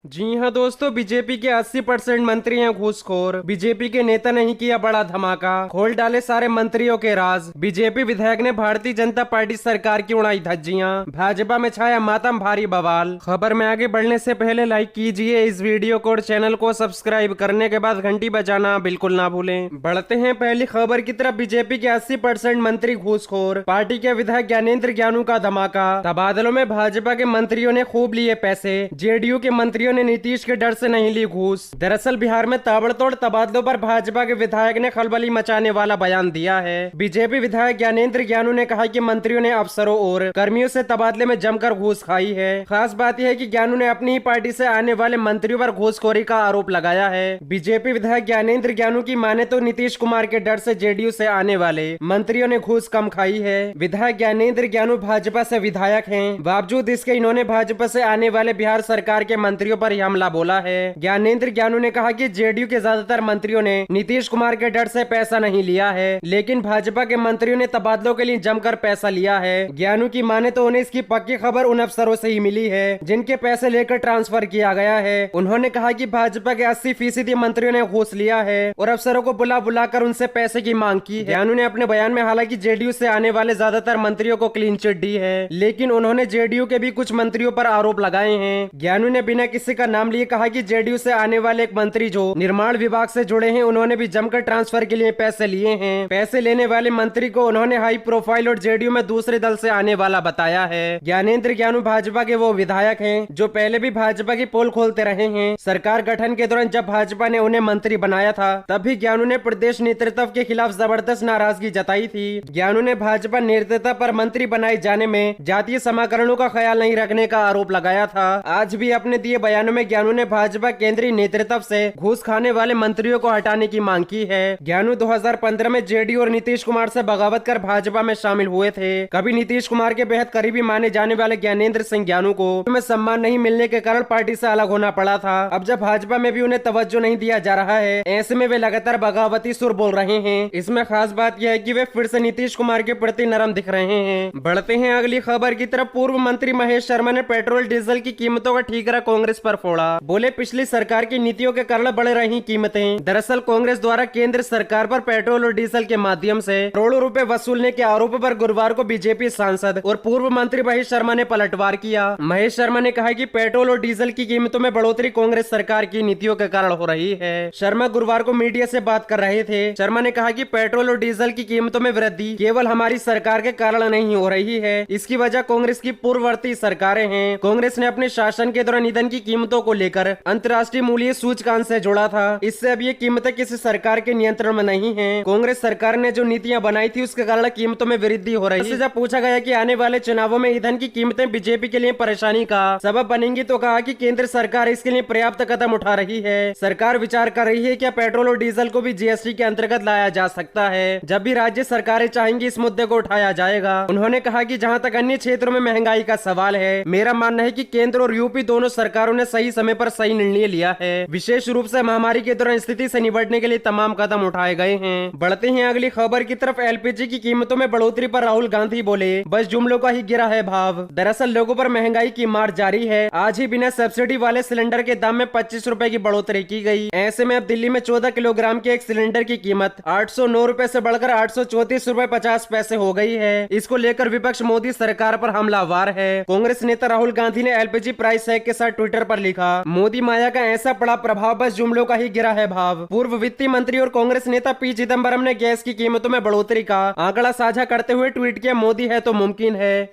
जी हाँ दोस्तों, बीजेपी के 80% मंत्री हैं घूसखोर। बीजेपी के नेता ने ही किया बड़ा धमाका, खोल डाले सारे मंत्रियों के राज। बीजेपी विधायक ने भारतीय जनता पार्टी सरकार की उड़ाई धज्जियां, भाजपा में छाया मातम भारी बवाल। खबर में आगे बढ़ने से पहले लाइक कीजिए इस वीडियो को और चैनल को सब्सक्राइब करने के बाद घंटी बजाना बिल्कुल ना भूलें। बढ़ते हैं पहली खबर की तरफ। बीजेपी के 80% मंत्री घूसखोर, पार्टी के विधायक ज्ञानेंद्र ज्ञानू का धमाका। तबादलों में भाजपा के मंत्रियों ने खूब लिए पैसे, जेडीयू के मंत्रियों ने नीतीश के डर से नहीं ली घूस। दरअसल बिहार में ताबड़तोड़ तबादलों पर भाजपा के विधायक ने खलबली मचाने वाला बयान दिया है। बीजेपी विधायक ज्ञानेंद्र ज्ञानू ने कहा कि मंत्रियों ने अफसरों और कर्मियों से तबादले में जमकर घूस खाई है। खास बात यह है कि ज्ञानू ने अपनी ही पार्टी से आने वाले मंत्रियों पर घूसखोरी का आरोप लगाया है। बीजेपी विधायक ज्ञानेंद्र ज्ञानू की माने तो नीतीश कुमार के डर से जेडीयू से आने वाले मंत्रियों ने घूस कम खाई है। विधायक ज्ञानेंद्र ज्ञानू भाजपा से विधायक हैं, बावजूद इसके इन्होंने भाजपा से आने वाले बिहार सरकार के मंत्रियों पर हमला बोला है। ज्ञानेंद्र ज्ञानू ने कहा कि जेडीयू के ज्यादातर मंत्रियों ने नीतीश कुमार के डर से पैसा नहीं लिया है, लेकिन भाजपा के मंत्रियों ने तबादलों के लिए जमकर पैसा लिया है। ज्ञानू की माने तो उन्हें इसकी पक्की खबर उन अफसरों से ही मिली है जिनके पैसे लेकर ट्रांसफर किया गया है। उन्होंने कहा कि भाजपा के 80% मंत्रियों ने घूस लिया है और अफसरों को बुला बुलाकर उनसे पैसे की मांग की है। ज्ञानू ने अपने बयान में हालांकि जेडीयू से आने वाले ज्यादातर मंत्रियों को क्लीन चिट दी है, लेकिन उन्होंने जेडीयू के भी कुछ मंत्रियों पर आरोप लगाए हैं। ज्ञानू ने बिना किसी का नाम लिए कहा कि जेडीयू से आने वाले एक मंत्री जो निर्माण विभाग से जुड़े हैं, उन्होंने भी जमकर ट्रांसफर के लिए पैसे लिए हैं। पैसे लेने वाले मंत्री को उन्होंने हाई प्रोफाइल और जेडीयू में दूसरे दल से आने वाला बताया है। ज्ञानेंद्र ज्ञानू भाजपा के वो विधायक हैं जो पहले भी भाजपा की पोल खोलते रहे हैं। सरकार गठन के दौरान जब भाजपा ने उन्हें मंत्री बनाया था, तब भी ज्ञानू ने प्रदेश नेतृत्व के खिलाफ जबरदस्त नाराजगी जताई थी। ज्ञानू ने भाजपा नेतृत्व पर मंत्री बनाए जाने में जातीय समीकरणों का ख्याल नहीं रखने का आरोप लगाया था। आज भी अपने दिए बयानों में ज्ञानू ने भाजपा केंद्रीय नेतृत्व से घूस खाने वाले मंत्रियों को हटाने की मांग की है। ज्ञानू 2015 में जेडीयू और नीतीश कुमार से बगावत कर भाजपा में शामिल हुए थे। कभी नीतीश कुमार के बेहद करीबी माने जाने वाले ज्ञानेंद्र सिंह ज्ञानू को में सम्मान नहीं मिलने के कारण पार्टी से अलग होना पड़ा था। अब जब भाजपा में भी उन्हें तवज्जो नहीं दिया जा रहा है, ऐसे में वे लगातार बगावती सुर बोल रहे हैं। इसमें खास बात यह है कि वे फिर से नीतीश कुमार के प्रति नरम दिख रहे हैं। बढ़ते हैं अगली खबर की तरफ। पूर्व मंत्री महेश शर्मा ने पेट्रोल डीजल की कीमतों का ठीकरा कांग्रेस पर फोड़ा। बोले पिछली सरकार की नीतियों के कारण बढ़ रही कीमतें। दरअसल कांग्रेस द्वारा केंद्र सरकार पर पेट्रोल और डीजल के माध्यम से करोड़ों रुपए वसूलने के आरोप पर गुरुवार को बीजेपी सांसद और पूर्व मंत्री महेश शर्मा ने पलटवार किया। महेश शर्मा ने कहा कि पेट्रोल और डीजल की कीमतों में बढ़ोतरी कांग्रेस सरकार की नीतियों के कारण हो रही है। शर्मा गुरुवार को मीडिया से बात कर रहे थे। शर्मा ने कहा कि पेट्रोल और डीजल की कीमतों में वृद्धि केवल हमारी सरकार के कारण नहीं हो रही है, इसकी वजह कांग्रेस की पूर्ववर्ती सरकारें हैं। कांग्रेस ने अपने शासन के दौरान ईंधन की कीमतों को लेकर अंतर्राष्ट्रीय मूल्य सूचकांक से जोड़ा था। इससे अब ये कीमतें किसी सरकार के नियंत्रण में नहीं है। कांग्रेस सरकार ने जो नीतियां बनाई थी उसके कारण कीमतों में वृद्धि हो रही है। जब पूछा गया कि आने वाले चुनावों में ईंधन की कीमतें बीजेपी के लिए परेशानी का सबब बनेंगी, तो कहा कि केंद्र सरकार इसके लिए पर्याप्त कदम उठा रही है। सरकार विचार कर रही है कि पेट्रोल और डीजल को भी जीएसटी के अंतर्गत लाया जा सकता है। जब भी राज्य सरकारें चाहेंगी इस मुद्दे को उठाया जाएगा। उन्होंने कहा कि जहां तक अन्य क्षेत्रों में महंगाई का सवाल है, मेरा मानना है कि केंद्र और यूपी दोनों सरकारों ने सही समय पर सही निर्णय लिया है। विशेष रूप से महामारी के दौरान स्थिति से निपटने के लिए तमाम कदम उठाए गए हैं। बढ़ते हैं अगली खबर की तरफ। एलपीजी की कीमतों में बढ़ोतरी पर राहुल गांधी बोले बस जुमलों का ही गिरा है भाव। दरअसल लोगों पर महंगाई की मार जारी है। आज ही बिना सब्सिडी वाले सिलेंडर के दाम में 25 रुपए की बढ़ोतरी की गई। ऐसे में अब दिल्ली में 14 किलोग्राम के एक सिलेंडर की कीमत 809 रुपए से बढ़कर 834 रुपए 50 पैसे हो गई है। इसको लेकर विपक्ष मोदी सरकार पर हमलावर है। कांग्रेस नेता राहुल गांधी ने एलपीजी प्राइस हैक के साथ ट्विटर पर लिखा, मोदी माया का ऐसा पड़ा प्रभाव, बस जुमलों का ही गिरा है भाव। पूर्व वित्त मंत्री और कांग्रेस नेता पी चिदम्बरम ने गैस की कीमतों में बढ़ोतरी का आंकड़ा साझा करते हुए ट्वीट किया, मोदी है तो मुमकिन है।